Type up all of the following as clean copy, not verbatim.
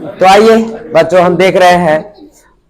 तो आइए बच्चों, हम देख रहे हैं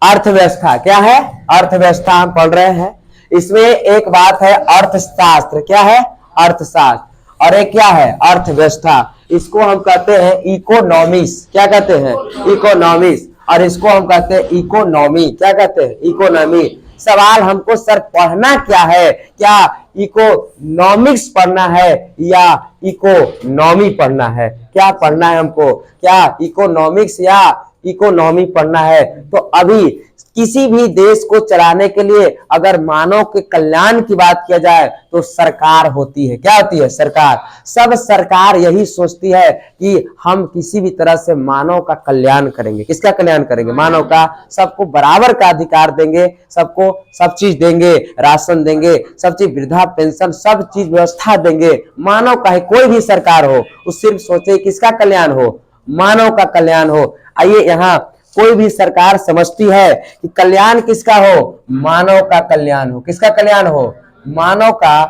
अर्थव्यवस्था। क्या है? अर्थव्यवस्था हम पढ़ रहे हैं। इसमें एक बात है अर्थशास्त्र। क्या है? अर्थशास्त्र। और एक क्या है? अर्थव्यवस्था। इसको हम कहते हैं इकोनॉमिक्स। क्या कहते हैं? इकोनॉमिक्स। और इसको हम कहते हैं इकोनॉमी। क्या कहते हैं? इकोनॉमी। सवाल हमको सर पढ़ना क्या है? क्या इकोनॉमिक्स पढ़ना है या इकोनॉमी पढ़ना है? क्या पढ़ना है हमको? क्या इकोनॉमिक्स या इकोनॉमी पढ़ना है? तो अभी किसी भी देश को चलाने के लिए अगर मानव के कल्याण की बात किया जाए तो सरकार होती है। क्या होती है? सरकार। सब सरकार यही सोचती है कि हम किसी भी तरह से मानव का कल्याण करेंगे। किसका कल्याण करेंगे? मानव का। सबको बराबर का अधिकार देंगे, सबको सब चीज देंगे, राशन देंगे, सब चीज, वृद्धा पेंशन, सब चीज व्यवस्था देंगे। मानव का है, कोई भी सरकार हो, वो सिर्फ सोचे किसका कल्याण हो? मानव का कल्याण हो। आइए, यहाँ कोई भी सरकार समझती है कि कल्याण किसका हो? मानव का कल्याण हो। किसका कल्याण हो? मानव का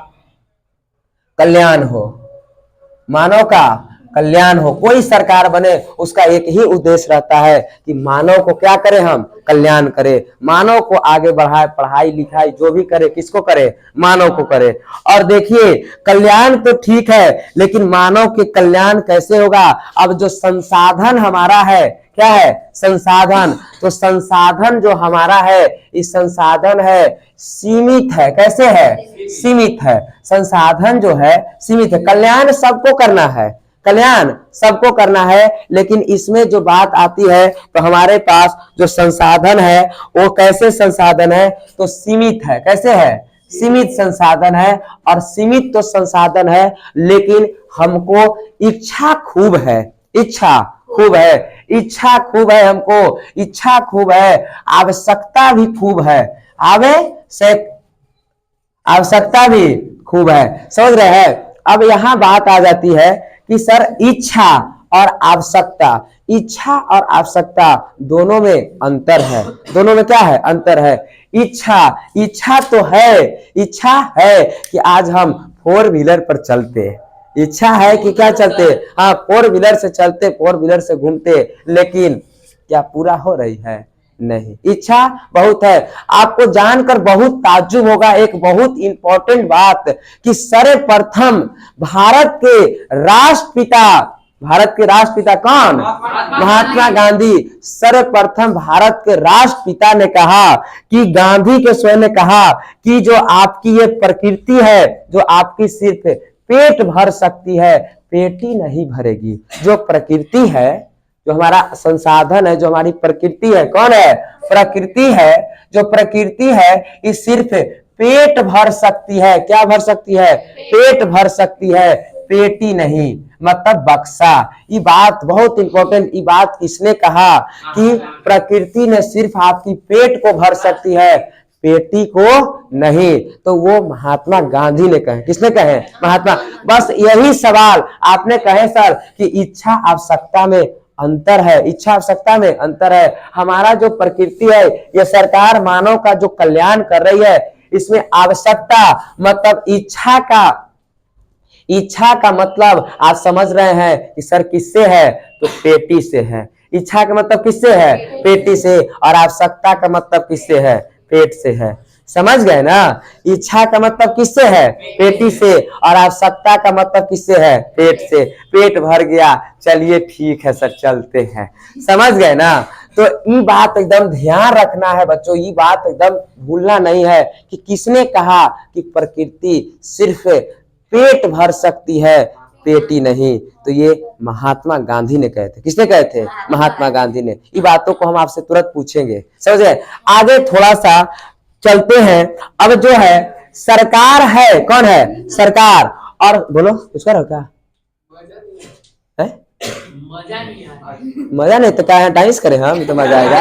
कल्याण हो। मानव का कल्याण हो। कोई सरकार बने, उसका एक ही उद्देश्य रहता है कि मानव को क्या करें? हम कल्याण करें, मानव को आगे बढ़ाए, पढ़ाई लिखाई जो भी करे, किसको करे? मानव को करे। और देखिए, कल्याण तो ठीक है, लेकिन मानव के कल्याण कैसे होगा? अब जो संसाधन हमारा है, क्या है? संसाधन। तो संसाधन जो हमारा है, इस संसाधन है सीमित है। कैसे है? सीमित है। संसाधन जो है सीमित है। कल्याण सबको करना है, कल्याण सबको करना है, लेकिन इसमें जो बात आती है तो हमारे पास जो संसाधन है वो कैसे संसाधन है? तो सीमित है। कैसे है? सीमित संसाधन है। और सीमित तो संसाधन है, लेकिन हमको इच्छा खूब है। इच्छा खूब है। इच्छा खूब है हमको, इच्छा खूब है, आवश्यकता भी खूब है। आवश्यकता भी खूब है। समझ रहे हैं? अब यहां बात आ जाती है कि सर इच्छा और आवश्यकता, इच्छा और आवश्यकता दोनों में अंतर है। दोनों में क्या है? अंतर है। इच्छा तो है, इच्छा है कि आज हम 4 व्हीलर पर चलते। इच्छा है कि क्या चलते? हाँ, 4 व्हीलर से चलते, 4 व्हीलर से घूमते, लेकिन क्या पूरा हो रही है? नहीं। इच्छा बहुत है। आपको जानकर बहुत ताज्जुब होगा एक बहुत इंपॉर्टेंट बात कि सर्वप्रथम भारत के राष्ट्रपिता कौन? महात्मा गांधी। सर्वप्रथम भारत के राष्ट्रपिता ने कहा कि गांधी के स्वयं ने कहा कि जो आपकी ये प्रकृति है, जो आपकी सिर्फ पेट भर सकती है, पेट ही नहीं भरेगी। जो प्रकृति है, जो हमारा संसाधन है, जो हमारी प्रकृति है, कौन है? प्रकृति है। जो प्रकृति है ये सिर्फ पेट भर सकती है। क्या भर सकती है? पेट भर सकती है, पेटी नहीं, मतलब बक्सा। ये बात बहुत इंपॉर्टेंट। ये बात किसने कहा कि प्रकृति ने सिर्फ आपकी पेट को भर सकती है, पेटी को नहीं? तो वो महात्मा गांधी ने कहे। किसने कहे? महात्मा। बस यही सवाल आपने कहे सर कि इच्छा आवश्यकता में अंतर है, इच्छा आवश्यकता में अंतर है। हमारा जो प्रकृति है, ये सरकार मानव का जो कल्याण कर रही है, इसमें आवश्यकता मतलब इच्छा का मतलब आप समझ रहे हैं कि सर किससे है? तो पेटी से है। इच्छा का मतलब किससे है? पेटी से। और आवश्यकता का मतलब किससे है? पेट से है। समझ गए ना? इच्छा का मतलब किससे है? पेटी से। और आवश्यकता का मतलब किससे है? पेट से। पेट भर गया, चलिए ठीक है सर, चलते हैं। समझ गए ना? तो ये बात एकदम ध्यान रखना है बच्चों, ये बात एकदम भूलना नहीं है कि किसने कहा कि प्रकृति सिर्फ पेट भर सकती है, पेटी नहीं। तो ये महात्मा गांधी ने कहे थे। किसने कहे थे? महात्मा गांधी ने। ये बातों को हम आपसे तुरंत पूछेंगे। समझे? आगे थोड़ा सा चलते हैं। अब जो है सरकार है, कौन है? सरकार। और बोलो कुछ करो क्या है? मजा नहीं तो क्या डांस करें हम? तो मजा आएगा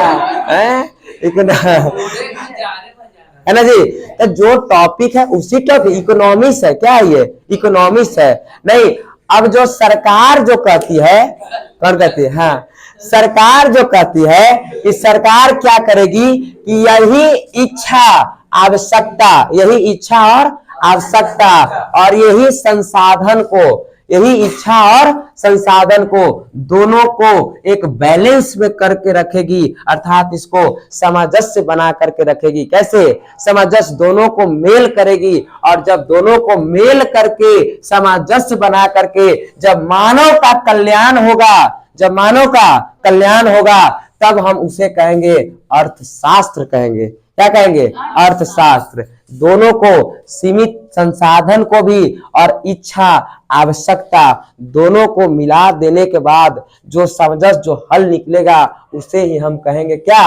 है ना जी? तो जो टॉपिक है उसी टॉपिक इकोनॉमिक्स है। क्या है ये? इकोनॉमिक्स है। नहीं, अब जो सरकार जो कहती है, कौन कहती है? हाँ, सरकार जो कहती है कि सरकार क्या करेगी कि यही इच्छा आवश्यकता, यही इच्छा और आवश्यकता और यही संसाधन को, यही इच्छा और संसाधन को दोनों को एक बैलेंस में करके रखेगी, अर्थात इसको सामंजस्य बना करके रखेगी। कैसे? सामंजस्य दोनों को मेल करेगी, और जब दोनों को मेल करके सामंजस्य बना करके जब मानव का कल्याण होगा, जब मानव का कल्याण होगा, तब हम उसे कहेंगे अर्थशास्त्र कहेंगे। क्या कहेंगे? अर्थशास्त्र। दोनों को, सीमित संसाधन को भी और इच्छा आवश्यकता दोनों को मिला देने के बाद जो समंजस, जो हल निकलेगा, उसे ही हम कहेंगे क्या?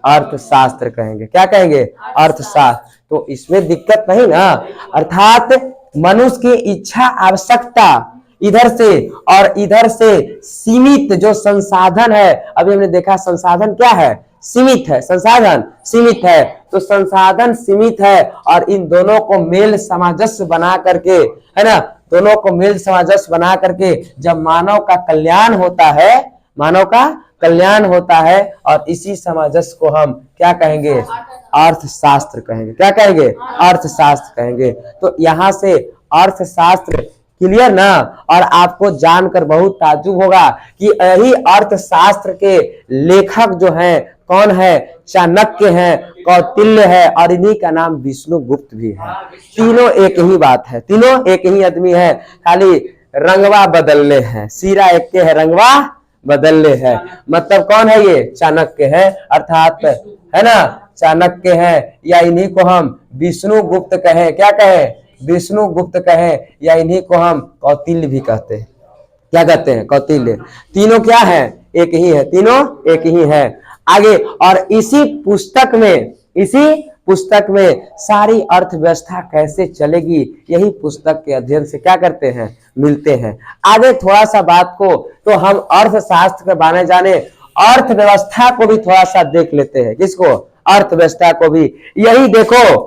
अर्थशास्त्र कहेंगे। क्या कहेंगे? अर्थशास्त्र। तो इसमें दिक्कत नहीं ना, अर्थात मनुष्य की इच्छा आवश्यकता इधर से और इधर से सीमित जो संसाधन है, अभी हमने देखा संसाधन क्या है? सीमित है। संसाधन सीमित है, तो संसाधन सीमित है, और इन दोनों को मेल सामंजस्य बना करके, है ना, दोनों को मेल सामंजस्य बना करके जब मानव का कल्याण होता है, मानव का कल्याण होता है, और इसी सामंजस्य को हम क्या कहेंगे? अर्थशास्त्र कहेंगे। क्या कहेंगे? अर्थशास्त्र कहेंगे। तो यहाँ से अर्थशास्त्र क्लियर ना, और आपको जानकर बहुत ताज्जुब होगा कि यही अर्थशास्त्र के लेखक जो हैं कौन है? चाणक्य हैं, कौटिल्य है, और इन्हीं का नाम विष्णुगुप्त भी है। तीनों एक ही बात है, तीनों एक ही आदमी है, खाली रंगवा बदलने हैं। सिरा एक के है, रंगवा बदलने हैं। मतलब कौन है ये? चाणक्य है, अर्थात है ना, चाणक्य है, या इन्हीं को हम विष्णुगुप्त कहें। क्या कहें? विष्णुगुप्त कहें, या इन्हीं को हम कौटिल्य भी कहते हैं। क्या कहते हैं? कौटिल्य। तीनों क्या है? एक ही है, तीनों एक ही है। आगे, और इसी पुस्तक में सारी अर्थव्यवस्था कैसे चलेगी, यही पुस्तक के अध्ययन से क्या करते हैं? मिलते हैं। आगे थोड़ा सा बात को तो हम अर्थशास्त्र के बारे जाने, अर्थव्यवस्था को भी थोड़ा सा देख लेते हैं। किसको? अर्थव्यवस्था को भी। यही देखो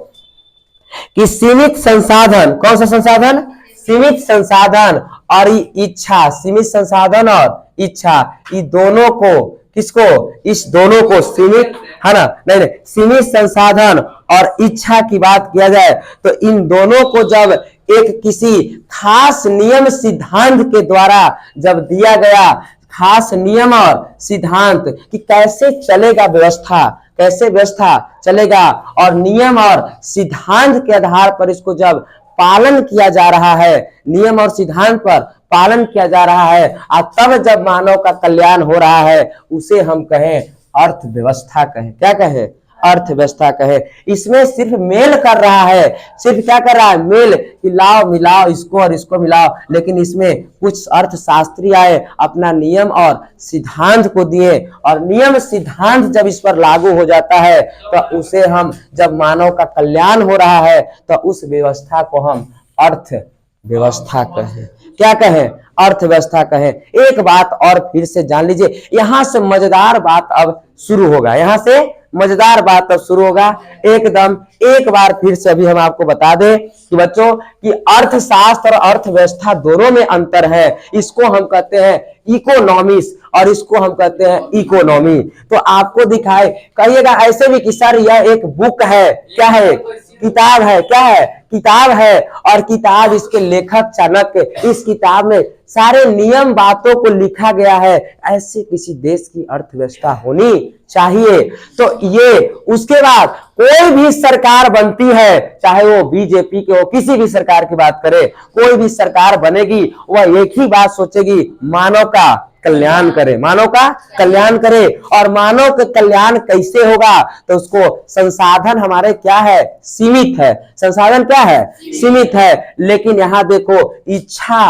कि सीमित संसाधन, कौन सा संसाधन? सीमित संसाधन और इच्छा, सीमित संसाधन और इच्छा, ये दोनों को, किसको? इस दोनों को, सीमित, है ना, नहीं, सीमित संसाधन और इच्छा की बात किया जाए तो इन दोनों को जब एक किसी खास नियम सिद्धांत के द्वारा जब दिया गया, खास नियम और सिद्धांत कि कैसे चलेगा व्यवस्था, कैसे व्यवस्था चलेगा, और नियम और सिद्धांत के आधार पर इसको जब पालन किया जा रहा है, नियम और सिद्धांत पर पालन किया जा रहा है, और तब जब मानव का कल्याण हो रहा है, उसे हम कहें अर्थव्यवस्था कहें। क्या कहें? अर्थव्यवस्था कहे। इसमें सिर्फ मेल कर रहा है, सिर्फ क्या कर रहा है? मेल, कि लाओ मिलाओ, इसको और इसको मिलाओ। लेकिन इसमें कुछ अर्थशास्त्री आए, अपना नियम और सिद्धांत को दिए, और नियम सिद्धांत जब इस पर लागू हो जाता है तो उसे हम, जब मानव का कल्याण हो रहा है, तो उस व्यवस्था को हम अर्थव्यवस्था कहें। क्या कहें? अर्थव्यवस्था कहें। एक बात और फिर से जान लीजिए, यहां से मजेदार बात अब शुरू होगा, यहां से मजेदार बात अब शुरू होगा एकदम। एक बार फिर से अभी हम आपको बता दें कि बच्चों कि अर्थशास्त्र और अर्थव्यवस्था दोनों में अंतर है। इसको हम कहते हैं इकोनॉमिक्स और इसको हम कहते हैं इकोनॉमी। तो आपको दिखाए, कहिएगा ऐसे भी कि सर यह एक बुक है, क्या है? किताब है। क्या है? किताब है, और किताब, इसके लेखक चाणक्य, इस किताब में सारे नियम बातों को लिखा गया है। ऐसे किसी देश की अर्थव्यवस्था होनी चाहिए। तो ये, उसके बाद कोई भी सरकार बनती है, चाहे वो बीजेपी के हो, किसी भी सरकार की बात करे, कोई भी सरकार बनेगी, वह एक ही बात सोचेगी, मानव का कल्याण करे, मानव का कल्याण करे। और मानव का कल्याण कैसे होगा? तो उसको, संसाधन हमारे क्या है? सीमित है। संसाधन क्या है? सीमित है। लेकिन यहाँ देखो, इच्छा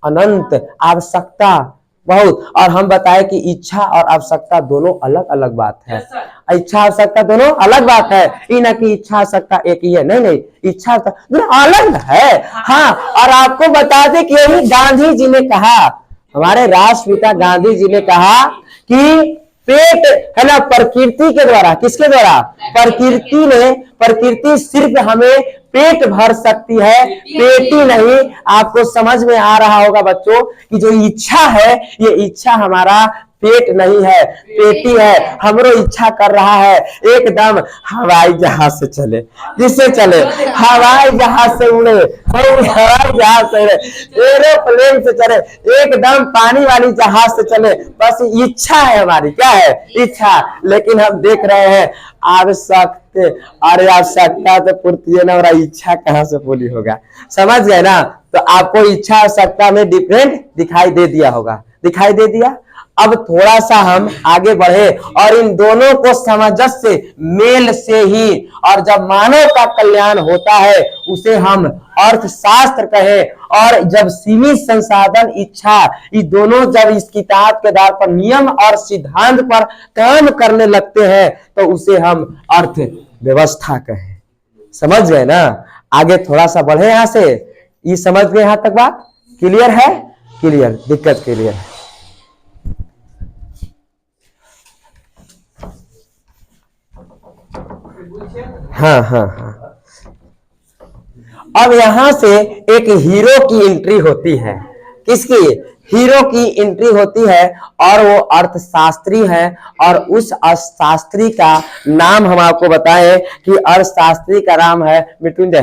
अनंत, आवश्यकता बहुत। और हम बताए कि इच्छा और आवश्यकता दोनों अलग अलग बात है। इच्छा आवश्यकता दोनों अलग बात है, ये ना कि इच्छा आवश्यकता एक ही है। नहीं नहीं, इच्छा दोनों अलग है। हाँ, और आपको बता दें कि यही गांधी जी ने कहा, हमारे राष्ट्रपिता गांधी जी ने कहा कि पेट, है ना, प्रकृति के द्वारा, किसके द्वारा? प्रकृति ने, प्रकृति सिर्फ हमें पेट भर सकती है, पेट ही नहीं। आपको समझ में आ रहा होगा बच्चों कि जो इच्छा है, ये इच्छा हमारा पेट नहीं है, पेटी है। हमरो इच्छा कर रहा है एकदम हवाई जहाज से चले। किससे चले? हवाई जहाज से उड़े, हवाई जहाज से उड़े, एरोप्लेन से चले, एकदम पानी वाली जहाज से चले। बस इच्छा है हमारी, क्या है? इच्छा। लेकिन हम देख रहे हैं आवश्यकता, अरे आवश्यकता तो पूर्ति है ना, और इच्छा कहाँ से पूरी होगा? समझ गए ना? तो आपको इच्छा आवश्यकता में डिफरेंट दिखाई दे दिया होगा, दिखाई दे दिया। अब थोड़ा सा हम आगे बढ़े और इन दोनों को सामंजस्य मेल से ही, और जब मानव का कल्याण होता है उसे हम अर्थशास्त्र कहें। और जब सीमित संसाधन इच्छा, ये दोनों जब इस किताब के आधार पर नियम और सिद्धांत पर काम करने लगते हैं तो उसे हम अर्थव्यवस्था कहें। समझ गए ना? आगे थोड़ा सा बढ़े यहां से। ये समझ गए यहां तक बात? क्लियर है? क्लियर? दिक्कत क्लियर है? हाँ हाँ हाँ। अब यहां से एक हीरो की एंट्री होती है। किसकी? हीरो की एंट्री होती है, और वो अर्थशास्त्री है। और उस अर्थशास्त्री का नाम हम आपको बताएं कि अर्थशास्त्री का नाम है, मृत्युंजय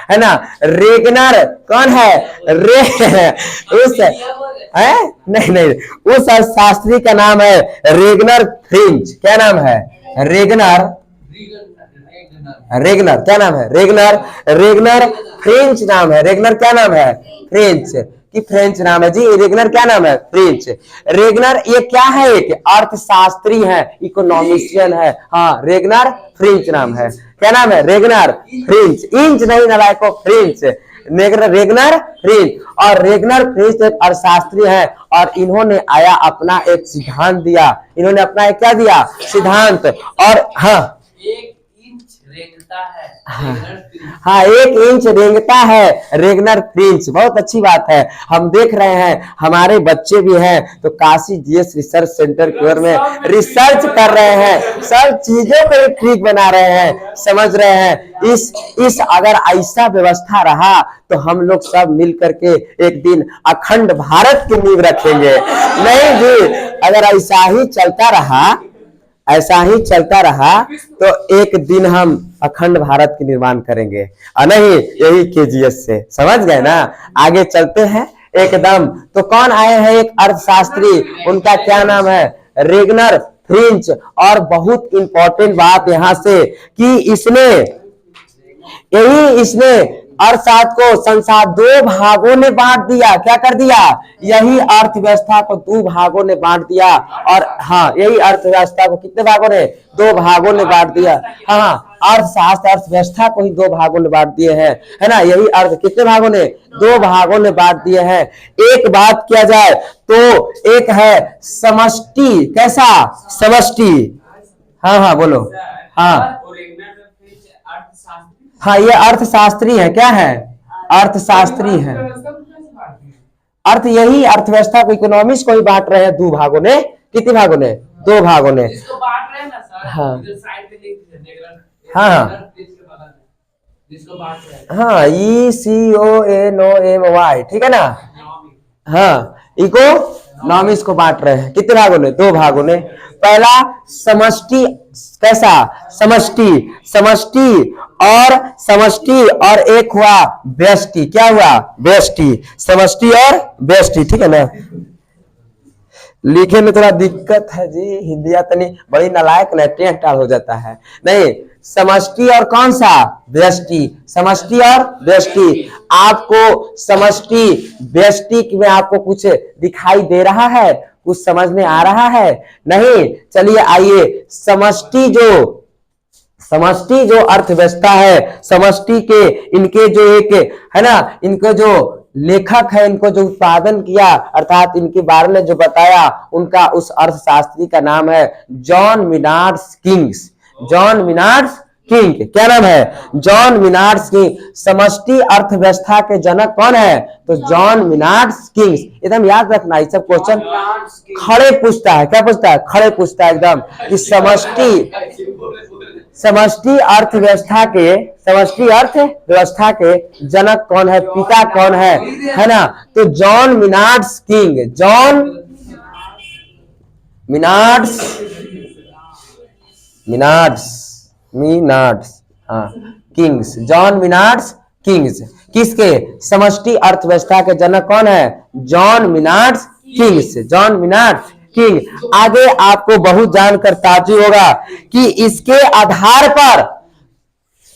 है ना? रेगनर। कौन है? उस है? नहीं, उस अर्थशास्त्री का नाम है रेगनर फ्रिंच। क्या नाम है? रेगनर क्या नाम है? रेगनर फ्रेंच नाम है। रेगनर क्या नाम है? फ्रेंच की फ्रेंच नाम है जी। रेगनर क्या नाम है? फ्रेंच। रेगनर ये क्या है? एक अर्थशास्त्री है, इकोनॉमिशियन है। हाँ, रेगनर फ्रेंच नाम है। क्या नाम है? Ragnar French. इंच नहीं नालायको, फ्रेंच। Ragnar French. और रेगनर फ्रेंच एक अर्थशास्त्री है, और इन्होंने आया अपना एक सिद्धांत दिया। इन्होंने अपना एक क्या दिया? सिद्धांत। और हाँ, हाँ, 1 इंच रेंगता है रेगनर फ्रिंच। बहुत अच्छी बात है। हम देख रहे हैं हमारे बच्चे भी हैं तो काशी जीएस रिसर्च सेंटर की ओर में रिसर्च कर रहे हैं, सब चीजों को ठीक बना रहे हैं। समझ रहे हैं? इस अगर ऐसा व्यवस्था रहा तो हम लोग सब मिल करके एक दिन अखंड भारत की नींव रखेंगे। नहीं जी, अगर ऐसा ही चलता रहा तो एक दिन हम अखंड भारत की निर्माण करेंगे। नहीं, यही केजीएस से। समझ गए ना? आगे चलते हैं एकदम। तो कौन आए हैं? एक अर्थशास्त्री, उनका क्या नाम है? Ragnar fringe. और बहुत इंपॉर्टेंट बात यहां से कि इसने अर्थशास्त्र को संसार 2 भागों में बांट दिया। क्या कर दिया? यही अर्थव्यवस्था को 2 भागों ने बांट दिया। और हाँ, यही अर्थव्यवस्था को कितने भागों ने? 2 भागों ने बांट दिया। हाँ, अर्थशास्त्र अर्थव्यवस्था को ही 2 भागों में बांट दिए हैं, है ना? यही अर्थ कितने भागों ने? 2 भागों में बांट दिए हैं। एक बात किया जाए तो एक है समष्टि। कैसा? समष्टि। हाँ, बोलो। हाँ, ये अर्थशास्त्री है। क्या है? अर्थशास्त्री है। अर्थ यही अर्थव्यवस्था को, इकोनॉमिक्स को ही बांट रहे हैं 2 भागों ने। कितने भागों ने? 2 भागों ने। हाँ हाँ, ECONOMY, ठीक है ना? हाँ, इकोनॉमिक्स को बांट रहे हैं। कितने भागों ने? 2 भागों ने। पहला समष्टि। कैसा? समष्टि और एक हुआ व्यष्टि। क्या हुआ? व्यष्टि। समष्टि और व्यष्टि, ठीक है ना? लिखे में थोड़ा दिक्कत है जी, हिंदिया तनी बड़ी नालायक टेढ़ हो जाता है। नहीं, समष्टि और कौन सा? व्यष्टि। समष्टि और व्यष्टि। आपको समष्टि व्यष्टि में आपको कुछ दिखाई दे रहा है? कुछ समझ में आ रहा है? नहीं? चलिए आइए, समष्टि जो अर्थव्यवस्था है, समष्टि के इनके जो एक है ना, इनको जो लेखक है, इनको जो उत्पादन किया अर्थात इनके बारे में जो बताया, उनका उस अर्थशास्त्री का नाम है John Maynard Kings. John Maynard king. क्या नाम है? John Maynard king. समष्टि अर्थव्यवस्था के जनक कौन है? तो जॉन मिनार्ड किंग्स। एकदम याद रखना, ये सब क्वेश्चन खड़े पूछता है। क्या पूछता है? खड़े पूछता है एकदम कि समष्टि अर्थव्यवस्था के जनक कौन है? पिता कौन है ना? तो जॉन मिनार्ड किंग। मिनार्ड्स, मिनार्ड्स, मिनार्ड्स, हाँ, किंग्स, जॉन मिनार्ड्स किंग्स। किसके? समष्टि अर्थव्यवस्था के जनक कौन है? John Maynard Keynes, John Maynard Keynes. आगे आपको बहुत जानकर ताज्जुब होगा कि इसके आधार पर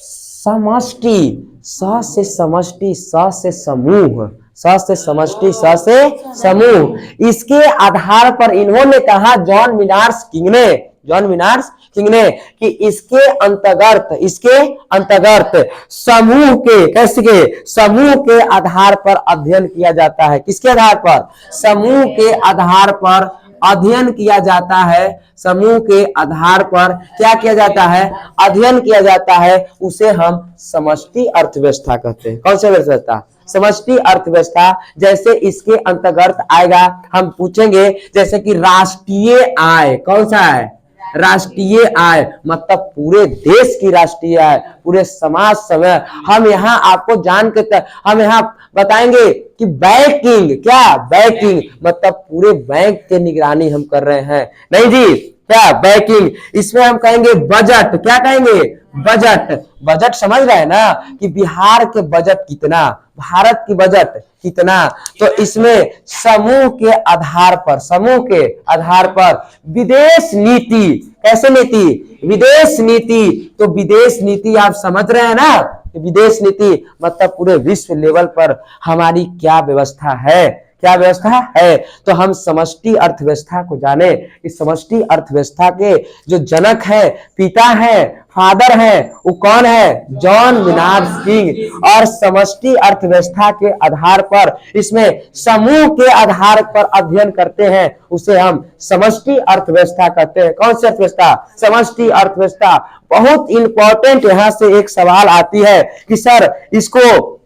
समष्टि, स से समष्टि, स से समूह, स से समष्टि, स से समूह, इसके आधार पर इन्होंने कहा, जॉन मिनार्ड्स किंग ने, जॉन मिनार्ड्स किंग ने, कि इसके अंतर्गत समूह के, कैसे के? समूह के आधार पर अध्ययन किया जाता है। किसके आधार पर? समूह के आधार पर अध्ययन किया जाता है। समूह के आधार पर क्या किया जाता है? अध्ययन किया जाता है। उसे हम समष्टि अर्थव्यवस्था कहते हैं। कौन सी अर्थव्यवस्था? समष्टि अर्थव्यवस्था। जैसे इसके अंतर्गत आएगा, हम पूछेंगे जैसे कि राष्ट्रीय आय, कौन सा है? राष्ट्रीय आय, मतलब पूरे देश की राष्ट्रीय आय, पूरे समाज समय। हम यहाँ आपको जान के हम यहाँ बताएंगे कि बैंकिंग, क्या? बैंकिंग मतलब पूरे बैंक के निगरानी हम कर रहे हैं। नहीं जी, क्या? बैंकिंग। इसमें हम कहेंगे बजट, क्या कहेंगे? बजट। बजट समझ रहे हैं ना कि बिहार के बजट कितना, भारत की बजट कितना। तो इसमें समूह के आधार पर, समूह के आधार पर विदेश नीति, कैसे नीति? विदेश नीति। तो विदेश नीति आप समझ रहे हैं ना, विदेश नीति मतलब पूरे विश्व लेवल पर हमारी क्या व्यवस्था है, क्या व्यवस्था है। तो हम समष्टि अर्थव्यवस्था को जाने। इस समष्टि अर्थव्यवस्था के जो जनक है, पिता है, फादर है, वो कौन है? John Maynard Keynes. और समष्टि अर्थव्यवस्था के आधार पर, इसमें समूह के आधार पर अध्ययन करते हैं, उसे हम समष्टि अर्थव्यवस्था कहते हैं। कौन सी अर्थव्यवस्था? समष्टि अर्थव्यवस्था। बहुत इंपॉर्टेंट यहां से एक सवाल आती है कि सर इसको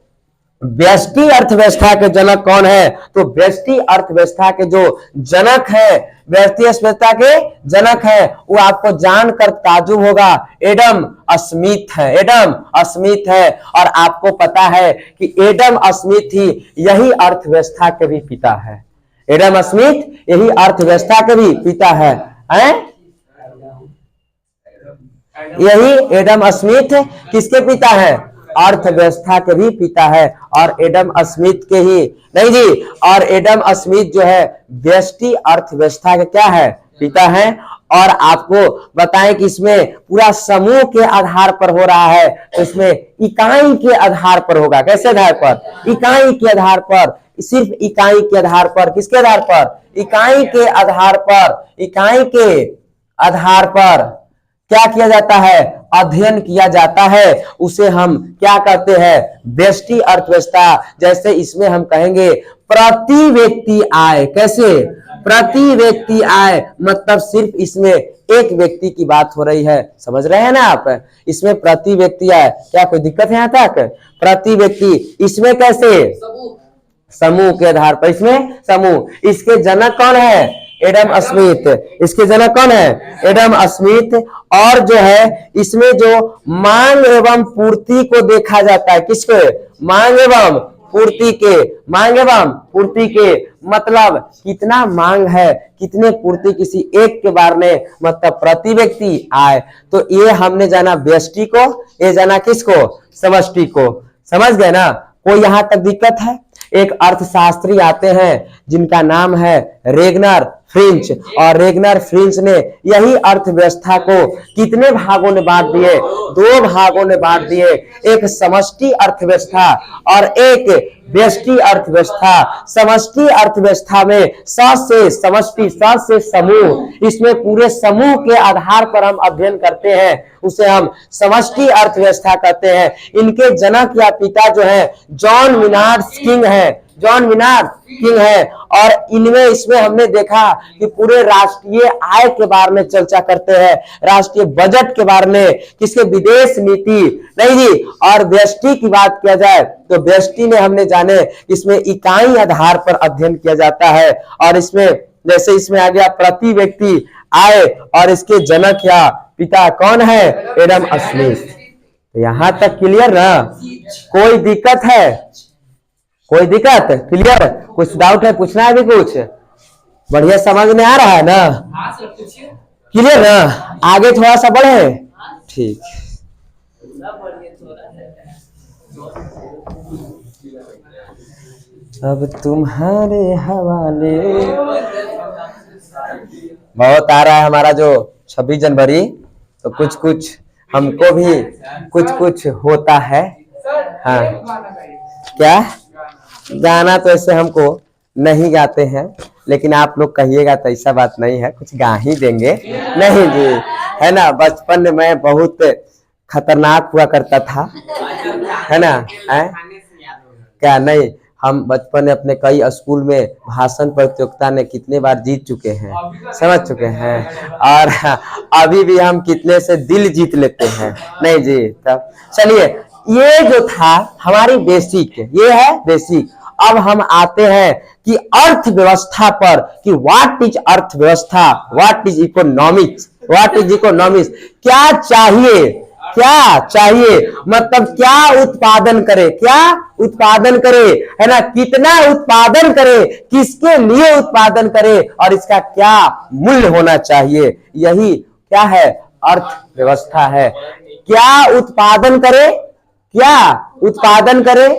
व्यष्टि अर्थव्यवस्था के जनक कौन है? तो व्यष्टि अर्थव्यवस्था के जो जनक है, व्यष्टि अर्थव्यवस्था के जनक है, वो आपको जानकर ताज्जुब होगा, एडम स्मिथ है। एडम स्मिथ है। और आपको पता है कि एडम स्मिथ ही यही अर्थव्यवस्था के भी पिता है। एडम स्मिथ यही अर्थव्यवस्था के भी पिता है, यही एडम स्मिथ किसके पिता है? अर्थव्यवस्था के भी पिता है। और एडम स्मिथ के ही, नहीं जी, और एडम स्मिथ जो है व्यष्टि अर्थव्यवस्था के क्या है? पिता है। और आपको बताएं कि इसमें पूरा समूह के आधार पर हो रहा है, तो इसमें इकाई के आधार पर होगा। कैसे आधार पर? इकाई के आधार पर, सिर्फ इकाई के आधार पर। किसके आधार पर? इकाई के आधार पर। इकाई के आधार पर क्या किया जाता है? अध्ययन किया जाता है। उसे हम क्या कहते हैं? व्यष्टि अर्थव्यवस्था। जैसे इसमें हम कहेंगे प्रति व्यक्ति आय। कैसे? प्रति व्यक्ति आय मतलब सिर्फ इसमें एक व्यक्ति की बात हो रही है। समझ रहे हैं ना आप? इसमें प्रति व्यक्ति आय। क्या कोई दिक्कत है यहाँ तक? प्रति व्यक्ति। इसमें कैसे? समूह के आधार पर। इसमें समूह। इसके जनक कौन है? Adam Smith. इसके जनक कौन है? Adam Smith. और जो है इसमें जो मांग एवं पूर्ति को देखा जाता है, किसके? मांग एवं पूर्ति के। मांग एवं पूर्ति के मतलब कितना मांग है, कितने पूर्ति किसी एक के बारे में, मतलब प्रति व्यक्ति आय। तो ये हमने जाना व्यष्टि को, ये जाना किसको? समष्टि को। समझ गए ना? कोई यहां तक दिक्कत है? एक अर्थशास्त्री आते हैं जिनका नाम है रेगनर फ्रिंच। और रेगनर फ्रिंच ने यही अर्थव्यवस्था को कितने भागों में बांट दिए? 2 भागों में बांट दिए। एक समष्टि अर्थव्यवस्था और एक व्यष्टि अर्थव्यवस्था। समष्टि अर्थव्यवस्था में स से समष्टि, स से समूह, इसमें पूरे समूह के आधार पर हम अध्ययन करते हैं, उसे हम समष्टि अर्थव्यवस्था कहते हैं। इनके जनक या पिता जो है जॉन मिनार्ड्स किंग है। जॉन मिनार्ड किंग है। और इनमें इसमें हमने देखा कि पूरे राष्ट्रीय आय के बारे में चर्चा करते हैं, राष्ट्रीय बजट के बारे में, किसके? विदेश नीति, नहीं जी। और व्यष्टि की बात किया जाए तो व्यष्टि में हमने जाने इसमें इकाई आधार पर अध्ययन किया जाता है। और इसमें जैसे इसमें आ गया प्रति व्यक्ति आय, और इसके जनक या पिता कौन है? Adam Smith. यहां तक क्लियर ना? कोई दिक्कत है? कोई दिक्कत? क्लियर? कुछ डाउट है? पूछना है भी कुछ? बढ़िया समझ में आ रहा है ना? क्लियर ना? आगे थोड़ा सा बढ़े। ठीक, अब तुम्हारे हवाले। बहुत आ रहा है हमारा जो 26 जनवरी, तो कुछ कुछ हमको भी कुछ कुछ होता है। हाँ, क्या गाना तो ऐसे हमको नहीं गाते हैं, लेकिन आप लोग कहिएगा तो ऐसा बात नहीं है, कुछ गा ही देंगे। नहीं जी, है ना? बचपन में मैं बहुत खतरनाक हुआ करता था, है ना? है क्या? नहीं, हम बचपन में अपने कई स्कूल में भाषण प्रतियोगिता में कितने बार जीत चुके हैं, समझ चुके हैं। और अभी भी हम कितने से दिल जीत लेते हैं। नहीं जी, तब चलिए, ये जो था हमारी बेसिक, ये है बेसिक। अब हम आते हैं कि अर्थव्यवस्था पर, कि व्हाट इज अर्थव्यवस्था, what is economics, what is economics. क्या चाहिए, क्या चाहिए, मतलब क्या उत्पादन करे, क्या उत्पादन करे, है ना? कितना उत्पादन करे, किसके लिए उत्पादन करे, और इसका क्या मूल्य होना चाहिए, यही क्या है? अर्थव्यवस्था है। क्या उत्पादन करे, क्या उत्पादन करे,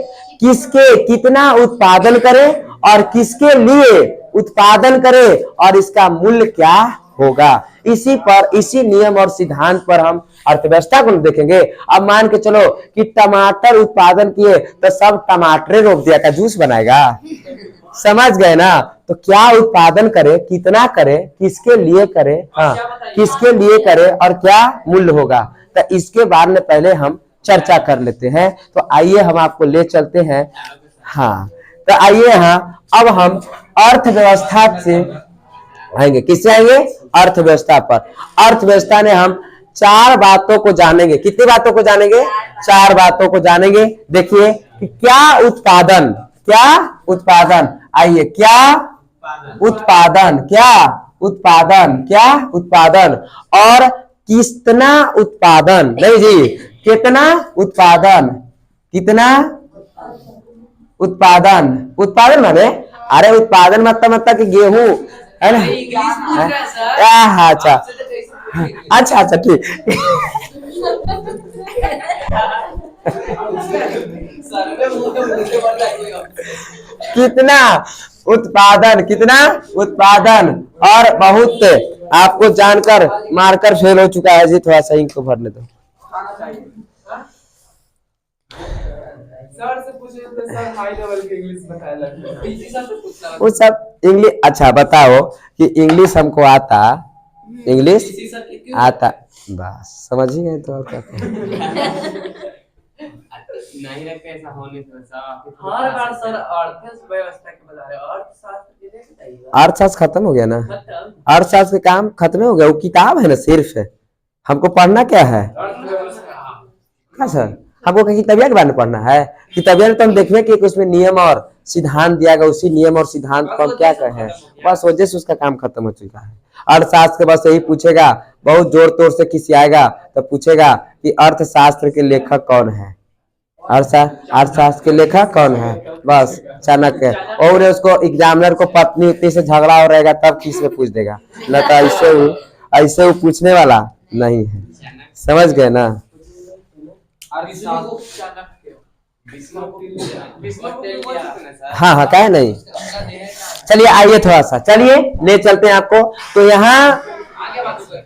किसके कितना उत्पादन करे, और किसके लिए उत्पादन करे, और इसका मूल्य क्या होगा। इसी पर, इसी नियम और सिद्धांत पर हम अर्थव्यवस्था को देखेंगे। अब मान के चलो कि टमाटर उत्पादन किए तो सब टमाटर रोप दिया, का जूस बनाएगा? समझ गए ना? तो क्या उत्पादन करे, कितना करे, किसके लिए करे, हाँ किसके लिए करे, और क्या मूल्य होगा। तो इसके बारे में पहले हम चर्चा कर लेते हैं। तो आइए हम आपको ले चलते हैं। हाँ, तो आइए, हाँ अब हम अर्थव्यवस्था से आएंगे। किससे आएंगे? अर्थव्यवस्था पर। अर्थव्यवस्था में हम 4 बातों को जानेंगे। कितनी बातों को जानेंगे? 4 बातों को जानेंगे। देखिए कि क्या उत्पादन, क्या उत्पादन, आइए, क्या उत्पादन, क्या उत्पादन, क्या उत्पादन, और कितना उत्पादन, नहीं जी, कितना उत्पादन, कितना उत्पादन, उत्पादन माने, अरे उत्पादन मतलब कि गेहूं, है ना? अच्छा अच्छा अच्छा, ठीक। कितना उत्पादन, कितना उत्पादन, और बहुत आपको जानकर मारकर फेल हो चुका है जी। थोड़ा सा इनको भरने दो। सर से पूछे तो सर हाई लेवल की इंग्लिश बताया लगता है। वो सब इंग्लिश, अच्छा बताओ कि इंग्लिश हमको आता, इंग्लिश आता, बस समझ ही गए। तो और क्या नहीं रखे, ऐसा होने से हर बार सर अर्थव्यवस्था के बता रहे, अर्थशास्त्र खत्म हो गया ना? अर्थशास्त्र का काम खत्म हो गया, वो किताब है ना सिर्फ, हमको पढ़ना क्या है? हाँ सर, हमको कहीं किताबिया के बारे में पढ़ना है? किताबिया में तो हम देखने कि उसमें नियम और सिद्धांत दिया गया, उसी नियम और सिद्धांत को हम क्या कहें, बस वजह से उसका काम खत्म हो चुका है। अर्थशास्त्र बस यही पूछेगा, बहुत जोर तोर से किसी आएगा तो पूछेगा कि अर्थशास्त्र के लेखक कौन है, अर्थशास्त्र के लेखक कौन है, बस चाणक्य। और उसको एग्जामिनर को पत्नी उतनी से झगड़ा हो रहेगा तब किस में पूछ देगा, न तो ऐसे वो पूछने वाला नहीं है। समझ गए ना? हाँ हाँ, क्या नहीं। चलिए आइए थोड़ा सा, चलिए ले चलते हैं आपको। तो यहाँ,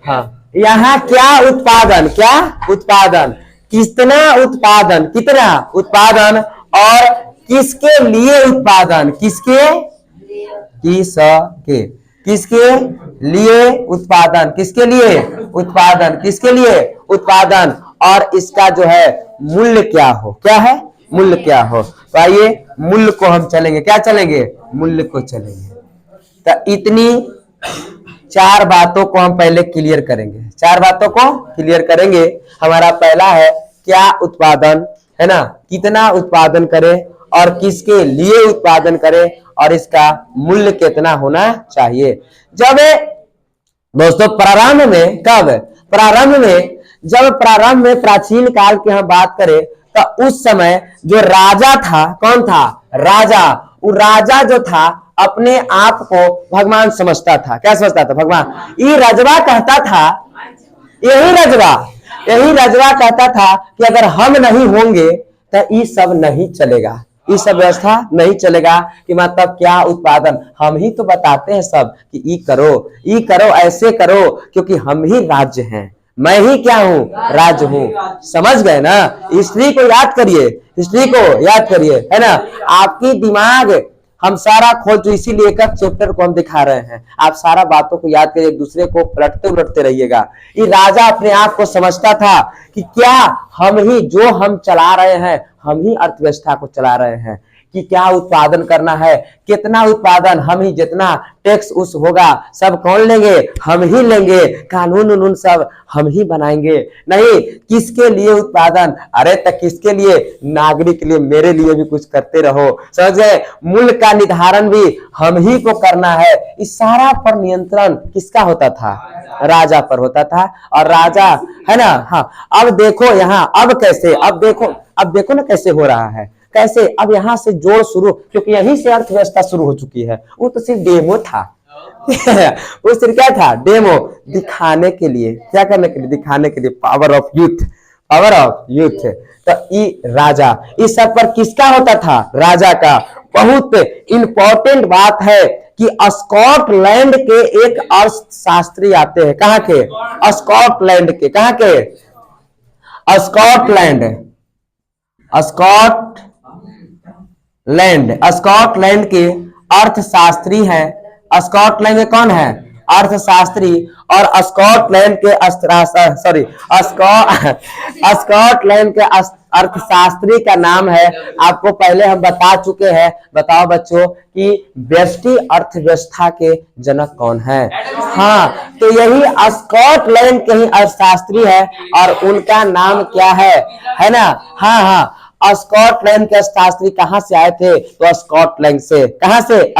हाँ यहाँ क्या उत्पादन, क्या उत्पादन, कितना उत्पादन, कितना उत्पादन, और किसके लिए उत्पादन, किसके, किसके लिए उत्पादन, किसके लिए उत्पादन, किसके लिए उत्पादन, और इसका जो है मूल्य क्या हो, क्या है मूल्य क्या हो। तो आइए मूल्य को हम चलेंगे, क्या चलेंगे, मूल्य को चलेंगे। तो इतनी 4 बातों को हम पहले क्लियर करेंगे, 4 बातों को क्लियर करेंगे। हमारा पहला है क्या उत्पादन, है ना, कितना उत्पादन करे, और किसके लिए उत्पादन करे, और इसका मूल्य कितना होना चाहिए। जब दोस्तों प्रारंभ में, कब प्रारंभ में, जब प्रारंभ में प्राचीन काल की हम बात करें तो उस समय जो राजा था, कौन था, राजा, वो राजा जो था अपने आप को भगवान समझता था। क्या समझता था? भगवान। ये रजवा कहता था, यही रजवा कहता था कि अगर हम नहीं होंगे तो ये सब नहीं चलेगा, ये सब व्यवस्था नहीं चलेगा। कि मतलब क्या उत्पादन, हम ही तो बताते हैं सब कि ये करो ऐसे करो, क्योंकि हम ही राज्य हैं, मैं ही क्या हूं? राज्य हूं। समझ गए ना? हिस्ट्री को याद करिए, हिस्ट्री को याद करिए, है ना? आपकी दिमाग हम सारा खोल, जो इसीलिए एक चैप्टर को हम दिखा रहे हैं। आप सारा बातों को याद करिए, एक दूसरे को पलटते उलटते रहिएगा। ये राजा अपने आप को समझता था कि क्या हम ही, जो हम चला रहे हैं, हम ही अर्थव्यवस्था को चला रहे हैं। कि क्या उत्पादन करना है, कितना उत्पादन, हम ही, जितना टैक्स उस होगा सब कौन लेंगे? हम ही लेंगे। कानून उन सब हम ही बनाएंगे। नहीं, किसके लिए उत्पादन? अरे तो किसके लिए? नागरिक के लिए, मेरे लिए भी कुछ करते रहो। समझ गए? मूल्य का निर्धारण भी हम ही को करना है। इस सारा पर नियंत्रण किसका होता था? राजा पर होता था। और राजा, है ना? हाँ, अब देखो यहाँ, अब कैसे, अब देखो ना कैसे हो रहा है, कैसे अब यहाँ से जोड़ शुरू, क्योंकि यहीं से अर्थव्यवस्था शुरू हो चुकी है। वो तो सिर्फ डेमो था वो सिर्फ क्या था? डेमो, दिखाने के लिए। क्या करने के लिए? दिखाने के लिए। Power of youth, power of youth. तो ये राजा, इस सब पर किसका होता था? राजा का। बहुत इंपॉर्टेंट बात है कि स्कॉटलैंड के एक अर्थशास्त्री आते हैं। कहाँ के? स्कॉटलैंड के। कहाँ के? स्कॉटलैंड के अर्थशास्त्री हैं। स्कॉटलैंड के कौन है? अर्थशास्त्री। और स्कॉटलैंड के स्कॉटलैंड के अर्थशास्त्री का नाम है, आपको पहले हम बता चुके हैं। बताओ बच्चों कि व्यष्टि अर्थव्यवस्था के जनक कौन है? हाँ, तो यही स्कॉटलैंड के ही अर्थशास्त्री है। और उनका नाम क्या है ना? हाँ, स्कॉटलैंड के शास्त्री कहां से आए थे? तो स्कॉटलैंड से। कहां से?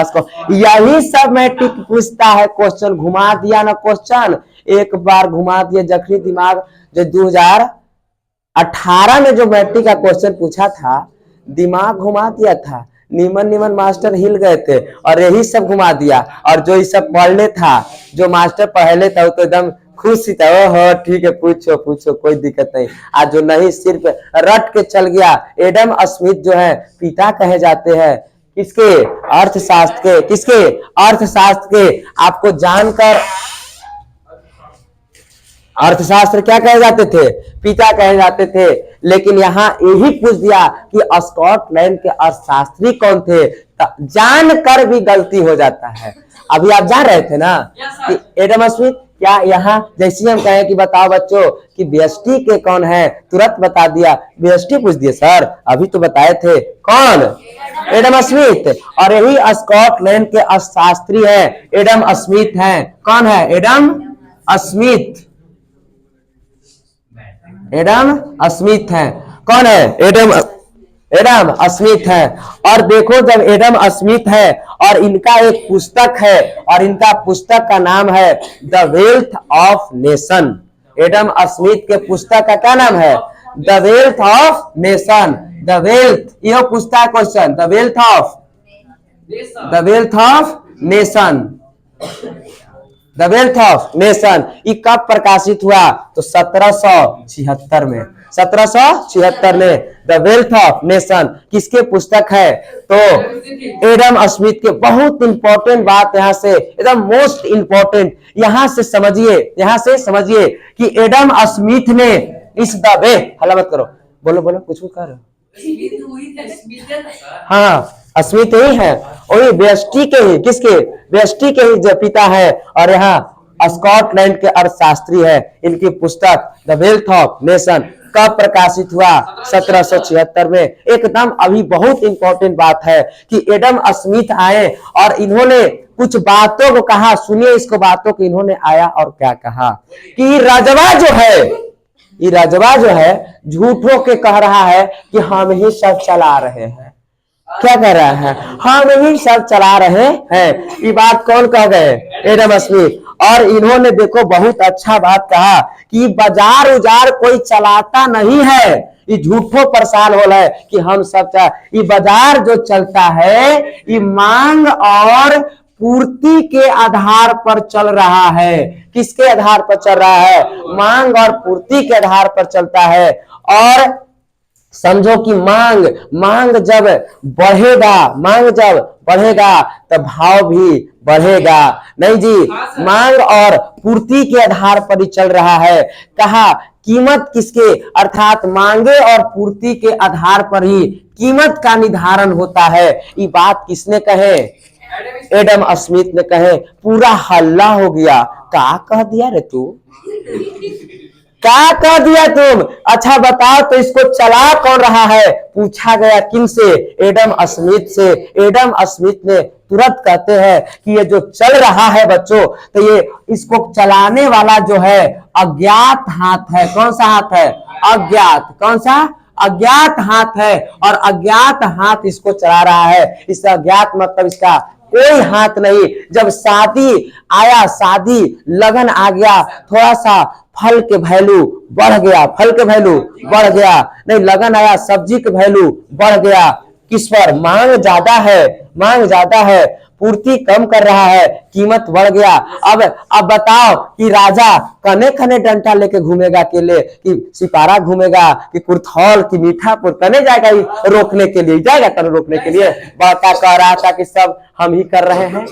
यही सब मैट्रिक पूछता है क्वेश्चन। घुमा दिया ना क्वेश्चन, एक बार घुमा दिया जखनी दिमाग। जो 2018 में जो मैट्रिक का क्वेश्चन पूछा था, दिमाग घुमा दिया था। नीमन मास्टर हिल गए थे और यही सब घुमा दिया। और जो ये सब पढ़ले था, जो मास्टर पढ़ले था, वो तो एकदम खुश ही था। ओहो ठीक है, पूछो कोई दिक्कत नहीं। आज जो नहीं, सिर्फ रट के चल गया। एडम स्मिथ जो है पिता कहे जाते हैं किसके? अर्थशास्त्र के। किसके? अर्थशास्त्र के। आपको जानकर अर्थशास्त्र क्या कहे जाते थे? पिता कहे जाते थे। लेकिन यहाँ यही पूछ दिया कि स्कॉटलैंड के अर्थशास्त्री कौन थे, जानकर भी गलती हो जाता है। अभी आप जान रहे थे ना कि एडम स्मिथ, क्या यहाँ जैसे हम कहें कि बताओ बच्चों कि व्यष्टि के कौन है, तुरंत बता दिया। व्यष्टि पूछ दिए सर, अभी तो बताए थे। कौन? Adam Smith. और यही स्कॉटलैंड के अर्थशास्त्री है, एडम स्मिथ हैं। कौन है? Adam Smith. एडम स्मिथ हैं। कौन है? एडम स्मिथ है। और देखो, जब एडम स्मिथ है और इनका एक पुस्तक है, और इनका पुस्तक का नाम है the wealth of nation. Adam Smith के पुस्तक का क्या नाम है? The wealth of nation. The wealth, यह पुस्तक question, the wealth of nation. The wealth of nation ये कब प्रकाशित हुआ? तो 1776 में। 1776 में द वेल्थ ऑफ नेशन किसके पुस्तक है? तो एडम स्मिथ के। बहुत इंपॉर्टेंट बात यहाँ से, एकदम मोस्ट इंपॉर्टेंट, यहाँ से समझिए कि एडम स्मिथ ने इस दबे, हल्ला मत करो, बोलो कुछ कर। हाँ, स्मिथ ही है, वही व्यष्टि के ही, किसके? व्यष्टि के ही जो पिता है। और यहाँ स्कॉटलैंड के अर्थशास्त्री है। इनकी पुस्तक द वेल्थ ऑफ नेशन कब प्रकाशित हुआ? 1776 में। एकदम अभी बहुत इंपॉर्टेंट बात है कि एडम स्मिथ आए और इन्होंने कुछ बातों को कहा। सुनिए इसको, बातों को इन्होंने आया और क्या कहा कि राजवा जो है झूठों के कह रहा है कि हम ही सब चला रहे हैं। क्या कह रहा है? हम ही सब चला रहे हैं। ये बात कौन कह गए? Adam Smith. और इन्होंने देखो बहुत अच्छा बात कहा कि बाजार उजार कोई चलाता नहीं है, ये झूठो परेशान हो रहा है कि हम सब ये बाजार जो चलता है ये मांग और पूर्ति के आधार पर चल रहा है। किसके आधार पर चल रहा है? मांग और पूर्ति के आधार पर चलता है। और समझो कि मांग जब बढ़ेगा तो भाव भी बढ़ेगा। नहीं जी, मांग और पूर्ति के आधार पर ही चल रहा है। कहा कीमत किसके, अर्थात मांगे और पूर्ति के आधार पर ही कीमत का निर्धारण होता है। ये बात किसने कहे? एडम स्मिथ ने कहे। पूरा हल्ला हो गया। क्या कह दिया रे तू? क्या कह दिया तुम? अच्छा बताओ तो इसको चला कौन रहा है? पूछा गया किनसे? एडम स्मिथ से। एडम स्मिथ ने तुरंत कहते हैं कि ये जो चल रहा है बच्चों, तो ये इसको चलाने वाला जो है अज्ञात हाथ है। कौन सा हाथ है? अज्ञात। कौन सा? अज्ञात हाथ है। और अज्ञात हाथ इसको चला रहा है। इसका अज्ञात मतलब इसका कोई हाथ नहीं। जब शादी आया, शादी लगन आ गया, थोड़ा सा फल के वैल्यू बढ़ गया, नहीं लगन आया, सब्जी के वैल्यू बढ़ गया। किस पर? मांग ज्यादा है, पूर्ति कम कर रहा है, कीमत बढ़ गया। अब बताओ कि राजा कने कने डंडा लेके घूमेगा अकेले, कि सिपारा घूमेगा, कि कुर्थौल, कि मीठापुर कने जाएगा रोकने के लिए? जाएगा कने रोकने के लिए? बाता कह रहा था कि सब हम ही कर रहे हैं।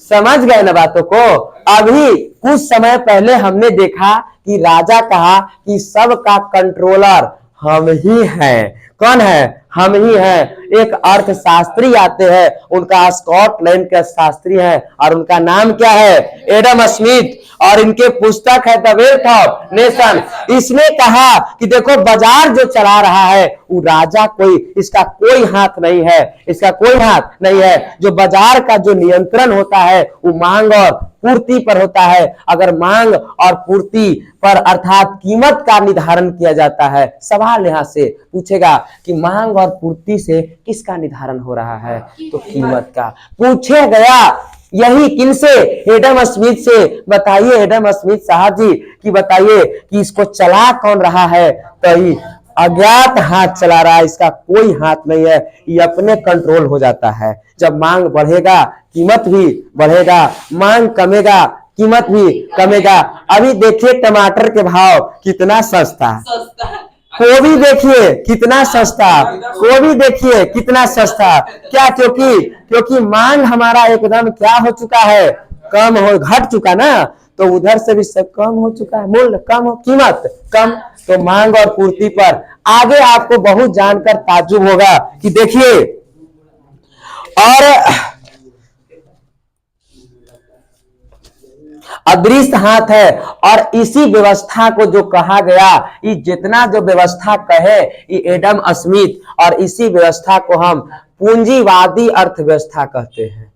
समझ गए ना बातों को? अभी कुछ समय पहले हमने देखा कि राजा कहा कि सबका कंट्रोलर हम ही हैं। कौन है? हम ही हैं। एक अर्थशास्त्री आते हैं, उनका स्कॉटलैंड के शास्त्री है और उनका नाम क्या है? Adam Smith. और इनके पुस्तक है द वेल्थ ऑफ नेशन। इसने कहा कि देखो बाजार जो चला रहा है वो राजा इसका कोई हाथ नहीं है, जो बाजार का जो नियंत्रण होता है वो मांग और पूर्ति पर होता है। अगर मांग और पूर्ति पर अर्थात कीमत का निर्धारण किया जाता है, सवाल यहां से पूछेगा कि मांग और पूर्ति से किसका निर्धारण हो रहा है? तो कीमत का। पूछे गया यही किनसे? एडम स्मिथ से। बताइए एडम स्मिथ साहब जी कि बताइए कि इसको चला कौन रहा है? तो ये अज्ञात हाथ चला रहा है, इसका कोई हाथ नहीं है। ये अपने कंट्रोल हो जाता है। जब मांग बढ़ेगा कीमत भी बढ़ेगा, मांग कमेगा कीमत भी कमेगा। अभी देखिए टमाटर के भाव कितना सस्ता, गोभी देखिए कितना सस्ता, गोभी देखिए कितना सस्ता। क्या? क्योंकि मांग हमारा एकदम क्या हो चुका है? घट चुका ना, तो उधर से भी सब कम हो चुका है। मूल्य कम हो, कीमत कम। तो मांग और पूर्ति पर आगे आपको बहुत जानकर ताज्जुब होगा कि देखिए, और अदृश्य हाथ है। और इसी व्यवस्था को जो कहा गया, ये जितना जो व्यवस्था कहे ये एडम स्मिथ, और इसी व्यवस्था को हम पूंजीवादी अर्थव्यवस्था कहते हैं।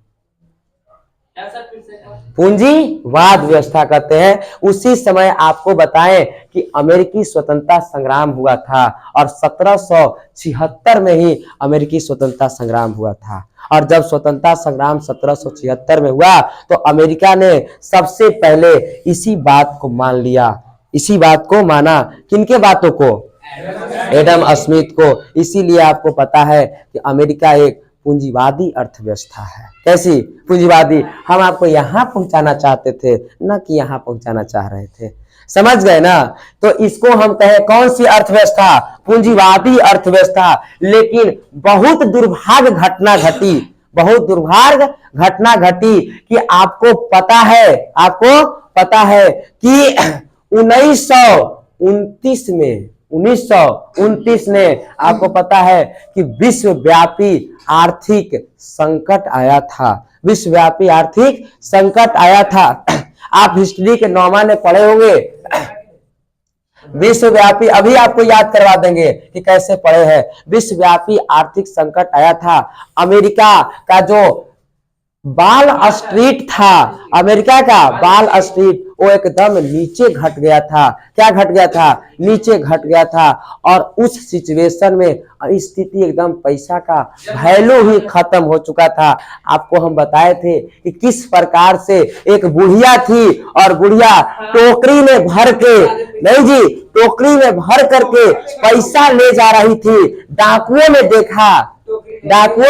पूंजीवाद व्यवस्था कहते हैं। उसी समय आपको बताएं कि अमेरिकी स्वतंत्रता संग्राम हुआ था और 1776 में ही अमेरिकी स्वतंत्रता संग्राम हुआ था। और जब स्वतंत्रता संग्राम 1776 में हुआ तो अमेरिका ने सबसे पहले इसी बात को मान लिया। इसी बात को माना। किनके बातों को? एडम स्मिथ को। इसीलिए आपको पता है कि अमेरिका एक पूंजीवादी अर्थव्यवस्था है। कैसी? पूंजीवादी। हम आपको यहां पहुंचाना चाहते थे, न कि यहां पहुंचाना चाह रहे थे। समझ गए ना? तो इसको हम कहे कौन सी अर्थव्यवस्था? पूंजीवादी अर्थव्यवस्था। लेकिन बहुत दुर्भाग्य घटना घटी कि आपको पता है कि 1929 में आपको पता है कि विश्वव्यापी आर्थिक संकट आया था। आप हिस्ट्री के नौमा ने पढ़े होंगे। विश्वव्यापी, अभी आपको याद करवा देंगे कि कैसे पढ़े हैं। विश्वव्यापी आर्थिक संकट आया था। अमेरिका का जो बाल स्ट्रीट था, अमेरिका का बाल स्ट्रीट, वो एकदम नीचे घट गया था। क्या घट गया था? नीचे घट गया था। और उस सिचुएशन में स्थिति एकदम पैसा का वैल्यू ही खत्म हो चुका था। आपको हम बताए थे कि किस प्रकार से एक बुढ़िया थी और बुढ़िया टोकरी में भर के, नहीं जी, टोकरी में भर करके पैसा ले जा रही थी। डाकुओं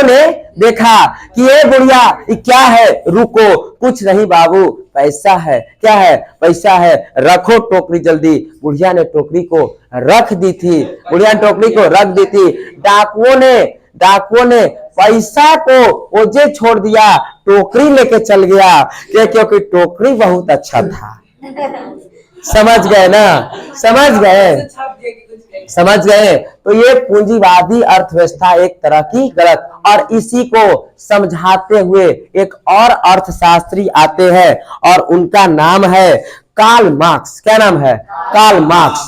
ने देखा कि ये बुढ़िया ये क्या है, रुको, कुछ नहीं बाबू, पैसा है। क्या है? पैसा है, रखो टोकरी जल्दी। बुढ़िया ने टोकरी को रख दी थी। बुढ़िया ने टोकरी को रख दी थी। डाकुओं ने पैसा को ओझे छोड़ दिया, टोकरी लेके चल गया, क्योंकि टोकरी बहुत अच्छा था। समझ गए ना? समझ गए। तो ये पूंजीवादी अर्थव्यवस्था एक तरह की गलत, और इसी को समझाते हुए एक और अर्थशास्त्री आते हैं और उनका नाम है कार्ल मार्क्स। क्या नाम है? Karl Marx.